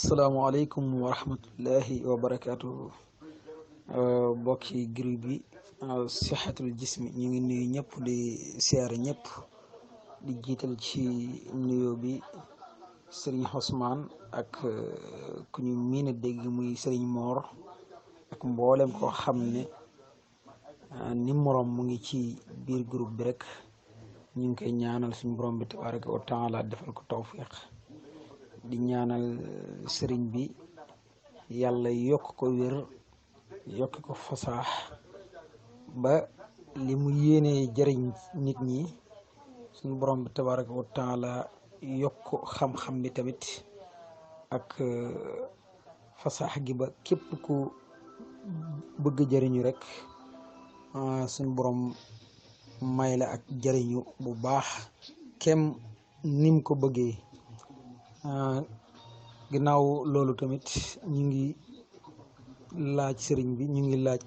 asalaamaaleykum wa rahmatullahi wa barakaatu. Bokki groupe bi sixatul jismi ñu ngi nuyu ñëpp di siyaare ñëpp di jiital ci nuyoo bi sëriñ Ousmane ak ku ñu miin a dégg muy sëriñ Moor ak mboolem koo xam ne numéro mu ngi ci biir groupe bi rek ñu ngi koy ñaanal suñu borom bi tabaraka wa taala defal ko tawfiq di ñaanal sëriñ bi yàlla yokk ko wér yokk ko fasaax ba li mu yéenee jëriñ nit ñi suñu borom bi tabaraka wa taala yokk xam-xam bi tamit ak fasaax gi ba képp ku bëgg jëriñu rek suñu borom may la ak jëriñu bu baax kem nim ko bëggee. Ginnaaw loolu tamit ñu ngi laaj sëriñ bi ñu ngi laaj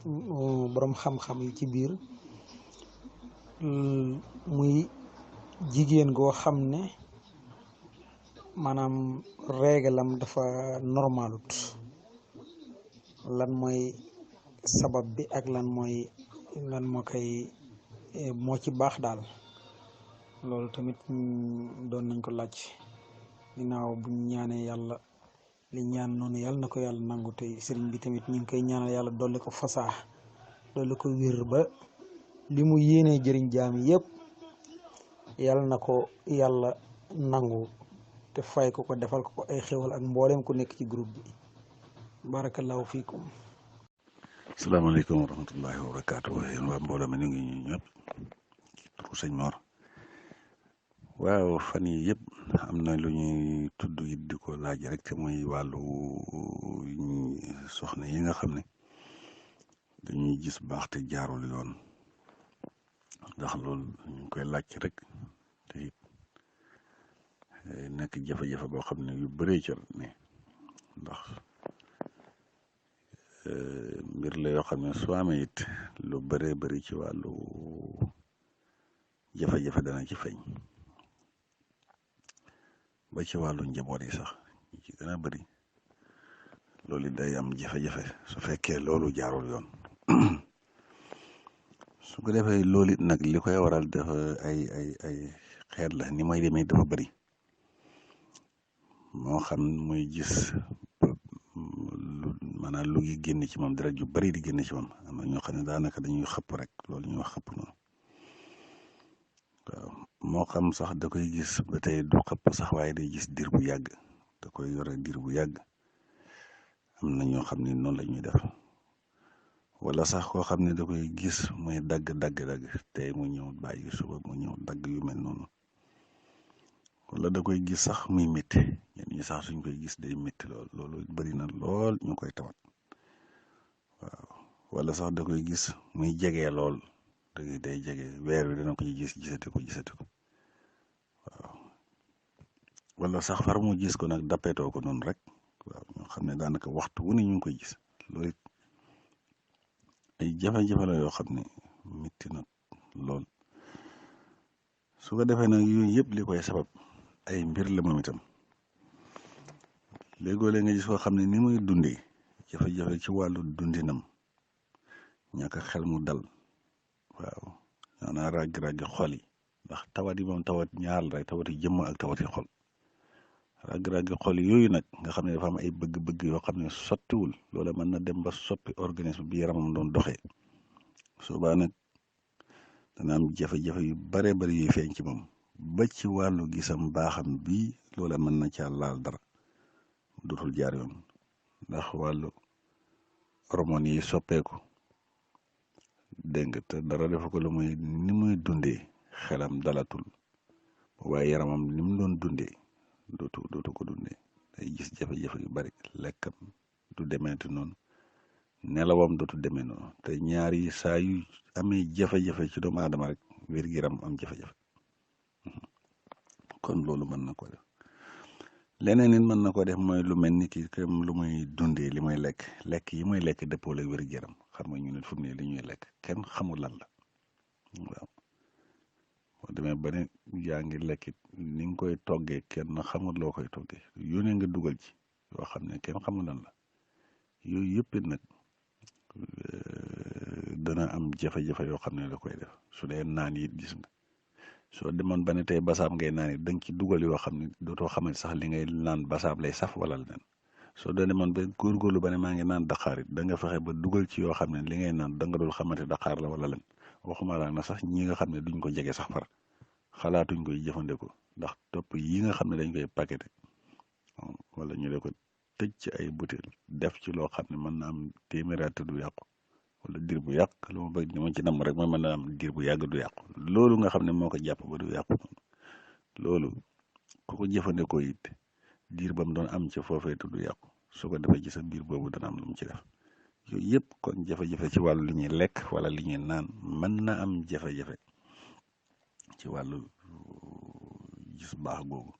borom xam-xam yi ci biir muy jigéen goo xam ne maanaam régalam dafa normalut lan mooy sabab bi ak lan moo ci baax daal loolu tamit doon nañ ko laaj. ginnaaw buñ ñaanee yàlla li ñaan noonu yàlla na ko yàlla nangu tey sëriñ bi tamit ñu ngi koy ñaanal yàlla dolli ko fasaax dolli ko wér ba li mu yéenee jëriñ jaam yëpp yàlla na ko yàlla nangu te fay ko defal ko ay xéwal ak mboolem ku nekk ci groupe bi barakallahu fiikum. asalaamaaleykum wa rahmatullahi wa barakaatu. yéen waa mbooloo mi ñu ngi ñu ñëpp ci turu sëñ Mor. waaw fan yi yëpp am na lu ñuy tudd it di ko laaj rek te muy wàllu soxna yi nga xam ne dañuy gis baax te jaarul yoon ndax loolu ñu koy laaj rek te it nekk jafe-jafe boo xam ne yu bëree ca ne ndax mbir la yoo xam ne su amee it lu bëree bëri ci wàllu jafe-jafe dana ci feeñ. ba ci wàllu njaboot yi sax ñi ci gën a bëri loolu day am jafe-jafe su fekkee loolu jaarul yoon su ko defee loolu it nag li koy waral dafa ay xeet la ni may demee dafa bëri moo xam muy gis maanaam lu ngi génn ci moom dara ju bëri di génn ci moom am na ñoo xam ne daanaka dañuy xëpp rek loolu ñuy wax xëpp noonu waaw moo xam sax da koy gis ba tey du xëpp sax waaye day gis diir bu yàgg da koy yore diir bu yàgg am na ñoo xam ne noonu la ñuy def wala sax koo xam ne da koy gis muy dagg tey mu ñëw bàyyi suba mu ñëw dagg yu mel noonu wala da koy gis sax muy métti ñenn ñi sax suñ koy gis day métti loolu bëri na lool ñu koy tawat waaw wala sax da koy gis muy jege lool. day jege weer wi dana ko ci gisati ko waaw wala sax far mu gis ko nag dappetoo ko noonu rek waaw ñoo xam ne daanaka waxtu wu ne ñu ngi koy gis loolu it ay jafe-jafe la yoo xam ne métti na lool su ko defee nag yooyu yëpp li koy sabab ay mbir la moom itam léegoo-léeg nga gis koo xam ne ni muy dundee jafe-jafe ci wàllu dundinam ñàkk xel mu dal. waaw maanaam ràgg-ràgg xol yi ndax tawat yi moom tawat ñaar la rek tawati jëmm ak tawati xol ràgg-ràgg xol yooyu nag nga xam ne dafa am ay bëgg-bëgg yoo xam ne sottiwul loola mën na dem ba soppi organisme bi yaramam doon doxee soobaa nag dana am jafe-jafe yu bare bari yuy feeñ ci moom ba ci wàllu gisam baaxam bii loola mën na caa laal dara dootul jaar yoon ndax wàllu hormones yi soppeeku dégg nga te dara defa ko lu muy ni muy dundee xelam dalatul waaye yaramam ni mu doon dundee dootu ko dundee day gis jafe-jafe yu bari lekkam du demeeti noonu nelawam dootu demee noonu te ñaari saa yu amee jafe-jafe ci doomu aadama rek wér-gu-yaram am jafe-jafe kon loolu mën na ko def leneen nit mën na ko def mooy lu mel ni ki comme lu muy dundee li muy lekk yi muy lekk dëppoo la wér-gu-yaram xam nga ñu ne fu mu ne li ñuy lekk kenn xamul lan la waaw boo demee ba ne yaa ngi lekkit ni nga koy toggee kenn xamul loo koy toggee yu ne nga dugal ci yoo xam ne kenn xamul lan la yooyu yëpp it nag dana am jafe-jafe yoo xam ne da koy def su dee naan yi gis nga soo demoon ba ne tey basaab ngay naan it da nga ci dugal yoo xam ne dootoo xamante sax li ngay naan basaab lay saf wala leneen soo dee demoon ba góorgóorlu ba ne maa ngi naan daqaar it da nga fexe ba dugal ci yoo xam ne li ngay naan da nga dul xamante daqaar la wala len waxuma laa na sax ñi nga xam ne duñ ko jege sax far xalaatuñ koy jëfandikoo ndax topp yi nga xam ne dañ koy paqueté wala ñu de ko tëj ci ay butéel def ci loo xam ne mën na am téeméeri at du yàqu wala diir bu yàq lu ma bëgg ni ma ci nam rek mooy mën na am diir bu yàgg du yàqu loolu nga xam ne moo ko jàpp ba du yàqu loolu ku ko jëfandikoo it diir ba mu doon am ca foofee te du yàqu su ko defee ci sa biir boobu dana am lu mu ci def yooyu yëpp kon jafe-jafe ci wàllu li ñuy lekk wala li ñuy naan mën na am jafe-jafe ci wàllu gis baax googu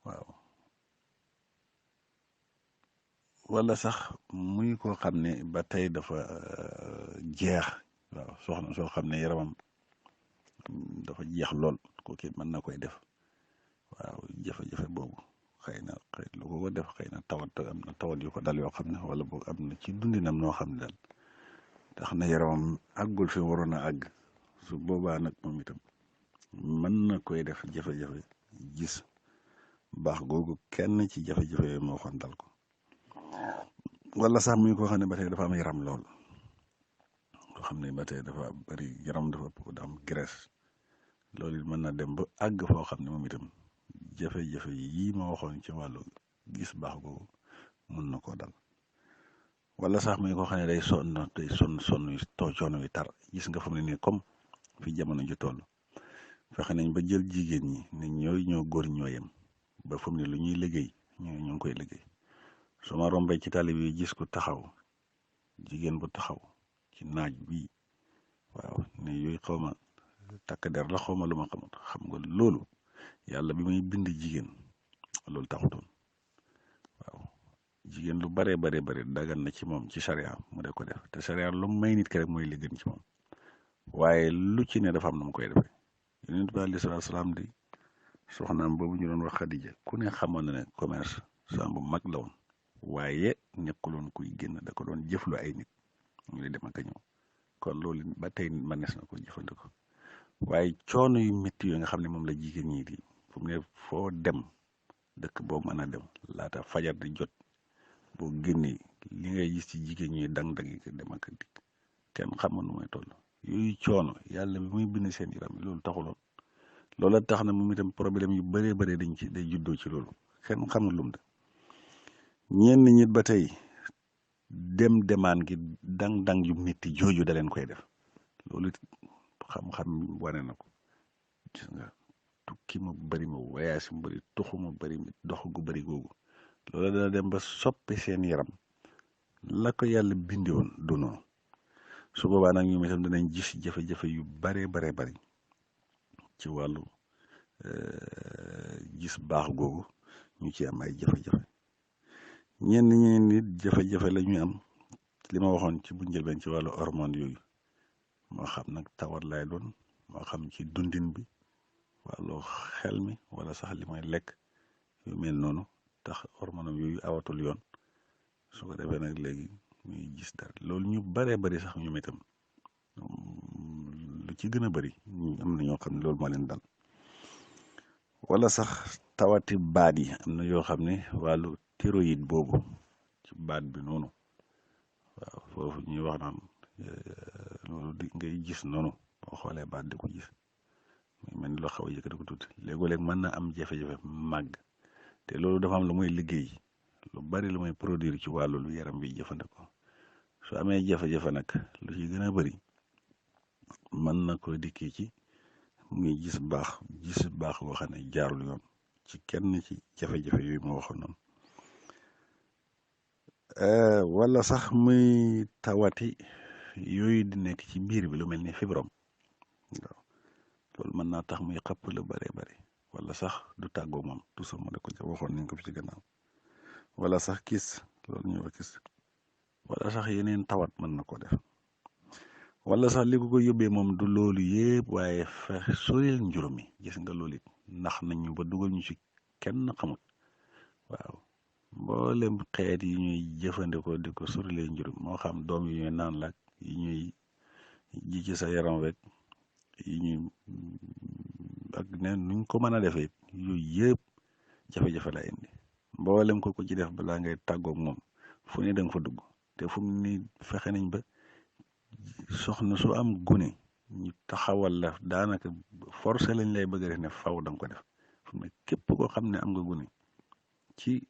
waaw wala sax muy koo xam ne ba tey dafa jeex waaw soxna soo xam ne yaramam dafa jeex lool kooku mën na koy def waaw jafe-jafe boobu xëy na lu ko def xëy na tawat am na tawat yu ko dal yoo xam ne wala boog am na ci dundinam noo xam ne daal tax na yaramam àggul fi waroon a àgg su boobaa nag moom itam mën na koy def jafe-jafe gis baax googu kenn ci jafe-jafe yooyu moo waxoon dal ko wala sax muy koo xam ne ba tey dafa am yaram lool koo xam ne ba tey dafa bari yaram dafa da am graisse loolu it mën na dem ba àgg foo xam ne moom itam jafe-jafe yii ma waxoon ci wàllu gis baax googu mun na koo dal wala sax muy koo xam ne day sonn yu coono yu tar gis nga fa mu ne nii comme fi jamono ji toll fexe nañ ba jël jigéen ñi ne ñoo góor ñoo yem ba fa mu ne lu ñuy liggéey ñoo ngi koy liggéey su ma rombee ci tali bi gis ko taxaw jigéen bu taxaw ci naaj bi waaw ne yooyu xaw ma takk der la xaw ma lu ma xamul xam nga loolu yàlla bi muy bind jigéen loolu taxutoon waaw jigéen lu bare dagan na ci moom ci charia mu de ko def te charia lu may nit ki rek mooy li gën ci moom waaye lu ci ne dafa am na mu koy defee yonent bi alayhi salaatu salaam di soxnaam boobu ñu doon wax Xadija ku ne xamoon na ne commerce sam bu mag la woon waaye nekkuloon kuy génn da ko doon jëflu ay nit ñu lay dem ak a ñëw kon loolu ba tey mënees na ko jëfandikoo waaye coono yu métti yooyu nga xam ne moom la jigéen ñi di fu mu ne foo dem dëkk boo mën a dem laata fajar di jot boo génnee li ngay gis ci jigéen ñi dang-dang yi dem ak dikk kenn xamul nu muy toll yooyu coono yàlla bi muy bind seen yaram loolu taxuloon loola tax na moom itam problème yu bëree day juddoo ci loolu kenn xamul lum de ñenn nit ba tey demaan gi dang-dang yu métti jooju da leen koy def loolu xam-xam wane na ko gis nga tukki ma bëri ma voyage mu bëri tuxu ma bëri dox gu bëri googu loolu dana dem ba soppi seen yaram la ko yàlla bindi woon du noonu su boobaa nag ñoom itam danañ gis jafe-jafe yu bari ci wàllu gis baax googu ñu ci am ay jafe-jafe ñenn nit jafe-jafe la ñuy am li ma waxoon ci bu njëlbeen ci wàllu hormone yooyu moo xam nag tawat lay doon moo xam ci dundin bi wàllu xel mi wala sax li may lekk yu mel noonu tax hormone yooyu awatul yoon su ko defee nag léegi ñuy gis dara loolu ñu bari sax ñoom itam lu ci gën a bari am na ñoo xam ne loolu moo leen dal wala sax tawati baat yi am na yoo xam ne wàllu thyroïde boobu ci baat bi noonu waaw foofu ñuy wax naan loolu di ngay gis noonu boo xoolee baat di ko gis muy mel ni loo xaw a yëkkati ko tuuti léegoo-léeg mën na am jafe-jafe màgg te loolu dafa am lu muy liggéey lu bari lu muy produire ci wàllu lu yaram bi jëfandikoo su amee jafe-jafe nag lu ci gën a bari mën na ko dikkee ci muy gis baax boo xam ne jaarul yoon ci kenn ci jafe-jafe yooyu moo waxoon noonu wala sax muy tawati yooyu di nekk ci biir bi lu mel ni fibrome waaw loolu mën naa tax muy xëpp lu bari wala sax du tàggoo moom toujours ma da ko waxoon nañ ko fi ci gannaaw wala sax kiis loolu ñuy wax kiis wala sax yeneen tawat mën na ko def wala sax li ko yóbbee moom du loolu yëpp waaye fexe soril njuróom yi gis nga loolu it ndax nañu ba dugal ñu ci kenn xamut waaw mboolem xeet yi ñuy jëfandikoo di ko sorilee njur moo xam doom yi ñuy naan laak yi ñuy ji ci sa yaram wek yi ñuy ak ne nuñ ko mën a defee yooyu yëpp jafe-jafe la indi mboolem ko ci def balaa ngay tàggoog moom fu ne da nga fa dugg te fu mu ni fexe nañ ba soxna su am gune ñu taxawal la daanaka forcé lañ lay bëgg a def ne faw da nga ko def fu mu ne képp koo xam ne am nga gune ci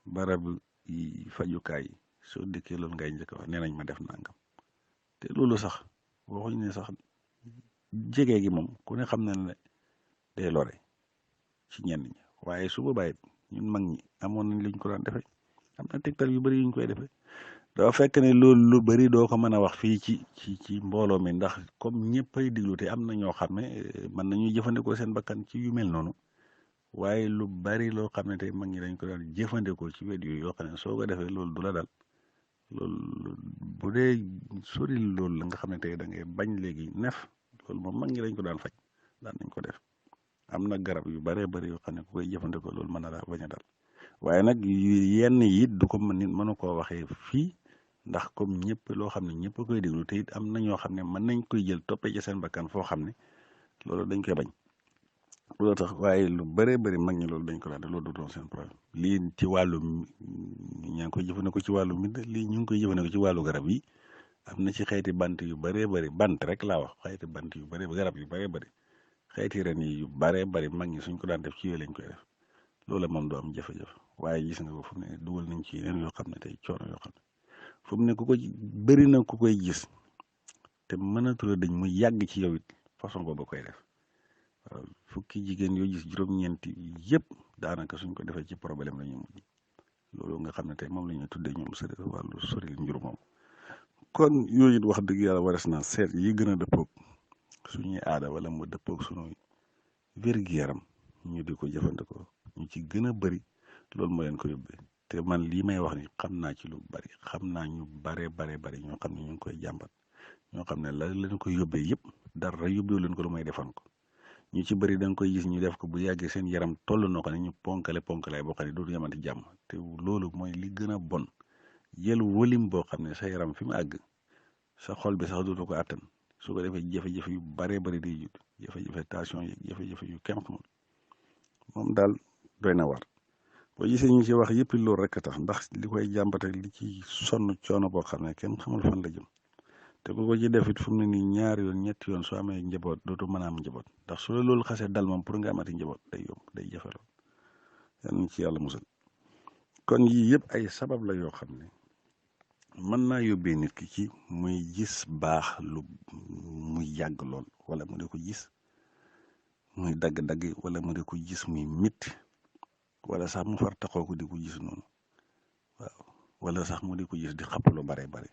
barab yi fajukaay yi soo dikkee loolu ngay njëkk wax nee nañ ma def nangam te loolu sax waxuñ ne sax jege gi moom ku ne xam na ne day lore ci ñenn ñi waaye su boobaa it ñun mag ñi amoon nañ liñ ko daan defee am na tegtal yu bari yuñ koy defee doo fekk ne loolu lu bari doo ko mën a wax fii ci mbooloo mi ndax comme ñëppay diglu te am na ñoo xam ne mën nañuy jëfandikoo seen bakkan ci yu mel noonu waaye lu bari loo xam ne tey mag ñi dañ ko daan jëfandikoo ci wet yooyu yoo xam ne soo ko defee loolu du la dal loolu bu dee sori loolu la nga xam ne tey da ngay bañ léegi nef loolu moom mag ñi dañ ko daan faj daan nañ ko def am na garab yu baree bari yoo xam ne ku koy jëfandikoo loolu mën na laa bañ a dal waaye nag yenn yi du ko nit mënu koo waxee fii ndax comme ñëpp loo xam ne ñëpp koy déglu te it am na ñoo xam ne mën nañ koy jël toppee ci seen bakkan foo xam ne loolu dañ koy bañ loolu tax waaye lu bëree bëri mag ñi loolu dañ ko daan loolu du doon seen problème lii ci wàllu ñaa ngi koy jëfandikoo ci wàllu mid lii ñu ngi koy jëfandikoo ci wàllu garab yi am na ci xeeti bant yu bëree bëri bant rek laa wax xeeti bant yu bëree garab yu bëree bëri xeeti ren yi yu bëree bëri mag ñi suñ ko daan def ci yooyu lañ koy def loolu moom du am jafe-jafe waaye gis nga ko fu mu ne dugal nañ ci yeneen yoo xam ne tey coono yoo xam ne fu mu ne ku ko bëri na ku koy gis te mënatul dañ mu yàgg ci yow it façon boobu koy def waaw fukki jigéen yoo gis juróom-ñeenti yëpp daanaka suñ ko defee ci problème la ñu mujj loolu nga xam ne tey moom la ñu tuddee ñoom sori wàllu sori njur moom kon yooyu it wax dëgg yàlla waras naa seet yi gën a dëppoog suñuy aada wala mu dëppoog suñuy wér-gi-yaram ñu di ko jëfandikoo ñu ci gën a bëri loolu moo leen ko yóbbee te man lii may wax ni xam naa ci lu bari xam naa ñu bare ñoo xam ne ñu ngi koy jàmbat ñoo xam ne la leen ko yóbbee yëpp dara yóbbee leen ko lu may defan ko ñu ci bëri da nga koy gis ñu def ko bu yàggee seen yaram toll noo xam ne ñu ponkale boo xam ne dootu yamante jàmm te loolu mooy li gën a bon jël wolim boo xam ne sa yaram fi mu àgg sa xol bi sax dootu ko àttan su ko defee jafe-jafe yu baree bari di jut jafe-jafe tension yi jafe-jafe yu kenn xamul moom daal doy na war boo gisee ñu ci wax yëpp loolu rek a tax ndax li koy jàmbate li ci sonn coono boo xam ne kenn xamul fan la jëm te ku ko ci def it fu mu ne nii ñaari yoon ñetti yoon soo amee njaboot dootu mën a am njaboot ndax su la loolu xasee dal moom pour nga amati njaboot day yomb day jafe lool yal nañ ci yàlla musal kon yii yëpp ay sabab la yoo xam ne mën naa yóbbee nit ki ci muy gis baax lu muy yàgg lool wala mu di ko gis muy dagg-dagg wala mu di ko gis muy mitti wala sax mu far taxoo ko di ko gis noonu waaw wala sax mu di ko gis di xapp lu bare bare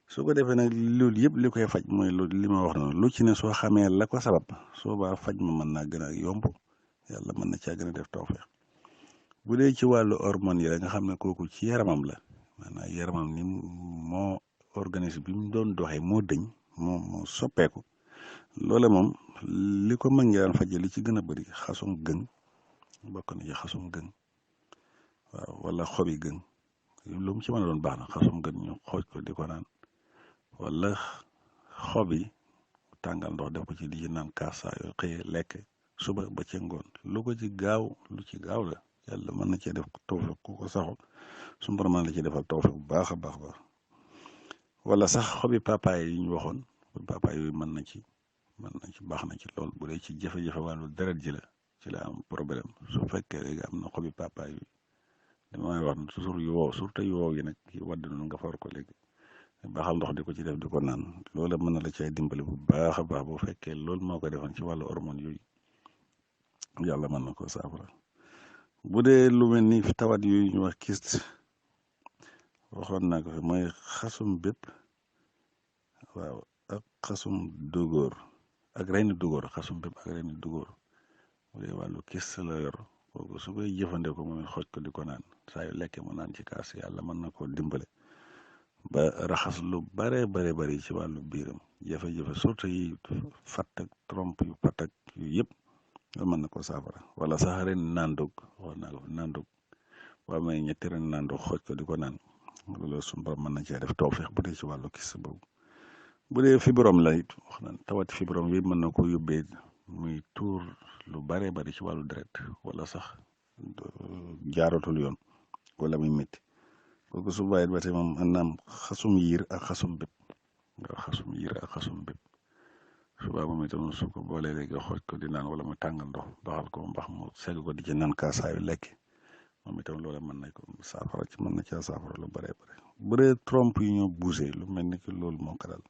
su ko defee nag loolu yëpp li koy faj mooy loolu li ma wax noonu lu ci ne soo xamee la ko sabab soo baa faj ma mën naa gën a yomb yàlla mën na caa gën a def tawfeex bu dee ci wàllu hormone yi la nga xam ne kooku ci yaramam la maanaam yaramam ni moo organisme bi mu doon doxee moo dëñ moo soppeeku loole moom li ko mag ngi daan faje li ci gën a bëri xasum gën bokk na ci xasum gën waaw wala xobi gën lu mu ci mën a doon baax na xasum gën ñu xooj ko di ko naan wala xob yi tàngal ndox def ko ci di ci naan kaas saa yoo xëyee lekk suba ba ca ngoon lu ko ci gaaw lu ci gaaw la yàlla mën na cee def tawfeex ku ko saxu su borom mën la ci defal tawfeex bu baax a baax wala sax xobi papaay yi ñu waxoon papaay yooyu mën na ci baax na ci lool bu dee ci jafe-jafe wàllu deret ji la ci la am problème su fekkee léegi am na xobi papaay yi damay wax toujours yu wow surtout yu wow yi nag yi wadd noonu nga far ko léegi baaxal ndox di ko ci def di ko naan loolu mën na la cay dimbali bu baax a baax bu fekkee loolu moo ko defoon ci wàllu hormone yooyu yàlla mën na ko saafara bu dee lu mel ni tawat yooyu ñu wax kyste waxoon naa ko fi mooy xasum bépp waaw ak xasum dugóor ak reeni dugóor xasum bépp ak reeni dugóor bu dee wàllu kyste la yor kooku su koy jëfandikoo moom it xooj ko di ko naan saa yu lekkee mu naan ci kaas yàlla mën na koo dimbale ba raxas lu bare ci wàllu biiram jafe-jafe surtout yi fatt ak trompe yu patak yu yëpp loolu mën na ko saafara wala sax ren nandug wax naa ko nandug boo amee ñetti ren naan ndox xooj ko di ko naan loolu suñu borom mën na cee def tawfeex bu dee ci wàllu kis boobu. bu dee fibrome la it wax na tawati fibrome yëpp mën na ko yóbbee muy tuur lu baree bari ci wàllu deret wala sax jaaratul yoon wala muy métti kooku su bàyyit ba tey moom mën na am xasum yiir ak xasum bépp waaw xasum yiir ak xasum bépp subaa moom itam su ko boolee léegi xooj ko di naan wala mu tàngal ndox baxal ko mbax mu segg ko di ci naan kaasaayu lekk moom itam loola mën na ko saafara ci mën na caa saafara lu baree bare bu dee trompe yi ñoo bougé lu mel ni ki loolu moo ko dal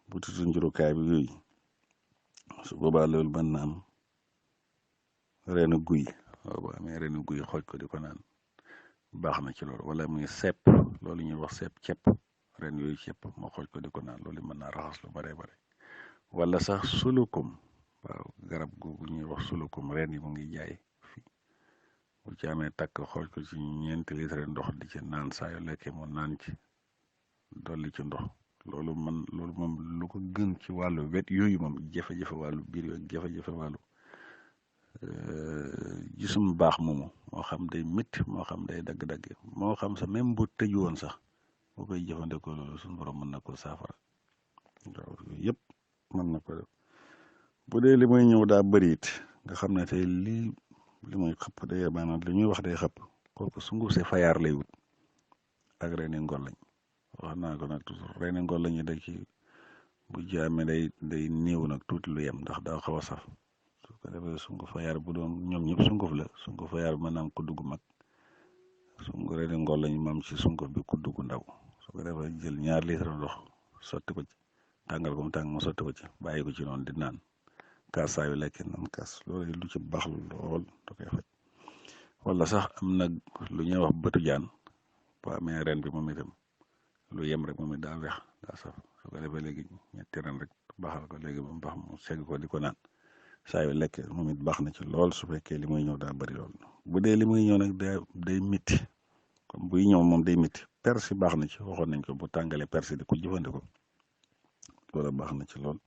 bu tutu njurukaay bi yooyu su boobaa loolu mën na am reenu guy waaw boo amee reenu guy xooj ko di ko naan baax na ci loolu wala muy sepp loolu ñuy wax sepp cepp ren yooyu cepp moo xooj ko di ko naan loolu mën naa raxas lu baree bare wala sax sulukum waaw garab googu ñuy wax sulukum ren yi mu ngi jaay fii bu ci amee takk xooj ko ci 4 litre ndox di ci naan saa yu lekkee mu naan ci dolli ci ndox loolu moom lu ko gën ci wàllu wet yooyu moom jafe-jafe wàllu biir yooyu jafe-jafe wàllu gisum baax moomu moo xam day métti moo xam day dagg-dagg moo xam sax même bu tëju woon sax boo koy jëfandikoo loolu suñu borom mën na ko saafara waaw yooyu yëpp mën na ko def bu dee li muy ñëw daa bëri it nga xam ne tey li muy xëpp day maanaam li ñuy wax day xëpp kooku sunguf si fayaar lay wut ak reeni ngol lañ wax naa ko nag toujours reeni ngol lañu da ci bu jaamee day néew nag tuuti lu yem ndax daa xaw a saf su ko defee sunguf fayaar bu doon ñoom ñëpp sunguf la sunguf fayaar bi mën naa am kudd gu mag sunguf reeni ngol lañ mam ci sunguf bi kudd gu ndaw su ko defee jël 2 litre ndox sotti ko ci tàngal ko mu tàng mu sotti ko ci bàyyi ko ci noonu di naan kaas saa yu lekk naan kaas loolu lu ci baax lool da koy faj wala sax am na lu ñuy wax bëtu jaan boo amee ren bi moom itam lu yem rek moom it daa weex daa saf su ko defee léegi 2 ren rek baaxal ko léegi ba mu baax mu segg ko di ko naan saa yu lekk moom it baax na ci lool su fekkee li muy ñëw daa bëri lool bu dee li muy ñëw nag day métti comme buy ñëw moom day métti persi baax na ci waxoon nañ ko bu tàngalee persi di ko jëfandikoo loolu baax na ci lool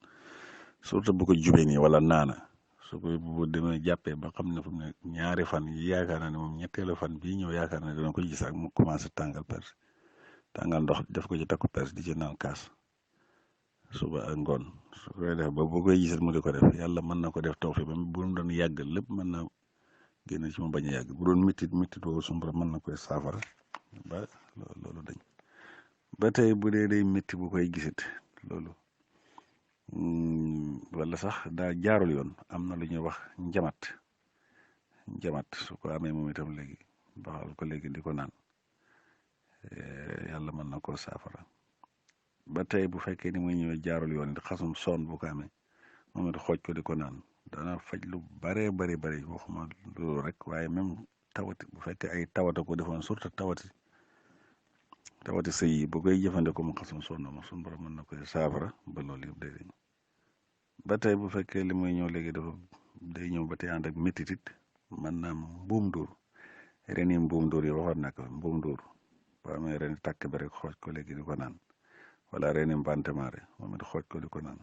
surtout bu ko jubee nii wala naana su ko bu demee jàppee ba xam ne fu mu ne 2 fan yi yaakaar naa ne moom 3 fan bii ñëw yaakaar naa ne dana ko gis ak mu commencé tàngal persi tàngal ndox def ko ci takku persi di ci naan kaas suba ak ngoon su koy def ba bu koy gisat mu di ko def yàlla mën na ko def tawfeex ba bu mu doon yàgg lépp mën na génn ci mu bañ a yàgg bu doon mitit boobu suñu borom mën na koy saafara ba loolu dañ ba tey bu dee day métti bu koy gisit loolu wala sax daa jaarul yoon am na lu ñuy wax njamat su ko amee moom itam léegi baxal ko léegi di ko naan yàlla mën na koo saafara ba tey bu fekkee ni muy ñëwee jaarul yoon xasum soon bu ko amee moom it xooj ko di ko naan dana faj lu baree bari waxuma loolu rek waaye même tawati bu fekkee ay tawata ko defoon surtout tawati sëy yi bu koy jëfandikoo mu xasum soon moom suñu borom mën na koy saafara ba loolu yëpp day dañ ba tey bu fekkee li muy ñëw léegi day ñëw ba tey ànd ak métitit mën naa am mbuum dóor reni mbuum dóor yi waxoon na ko mbuum dóor boo amee ren tàkk bi rek xooj ko léegi di ko naan wala reni mbantamaare moom it xooj ko di ko naan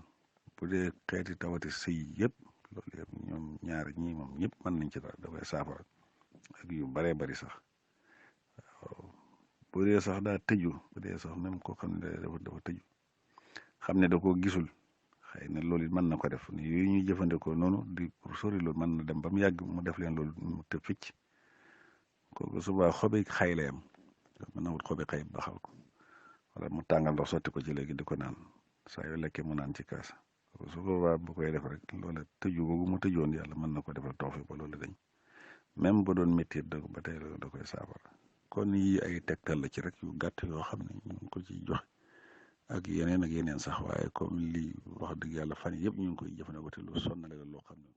bu dee xeeti tawati sëy yëpp loolu yëpp ñoom ñaari ñii moom ñëpp mën nañ ci dara da koy saafara ak yu baree bari sax waaw bu dee sax daa tëju bu dee sax même koo xam ne dafa tëju xam ne da koo gisul xëy na loolu it mën na ko def ni yooyu ñuy jëfandikoo noonu di pour sori loolu mën na dem ba mu yàgg mu def leen loolu mu tëb ficc kooku subaa xobi xay la yam mën na wut xobi xay baxal ko wala mu tàngal ndox sotti ko ci léegi di ko naan saa yoo lekkee mu naan ci kaas su boobaa bu koy def rek loola tëju boobu mu tëjoon yàlla mën na ko defal tawfeex ba loolu dañ même bu doon métti da ba tey da koy saafara kon yi ay tegtal la ci rek yu gàtt yoo xam ne ñu ngi ko ci joxe ak yeneen sax waaye comme lii wax dëgg yàlla fan yëpp ñu ngi koy jëfandikoo te lu sonnale la loo xam ne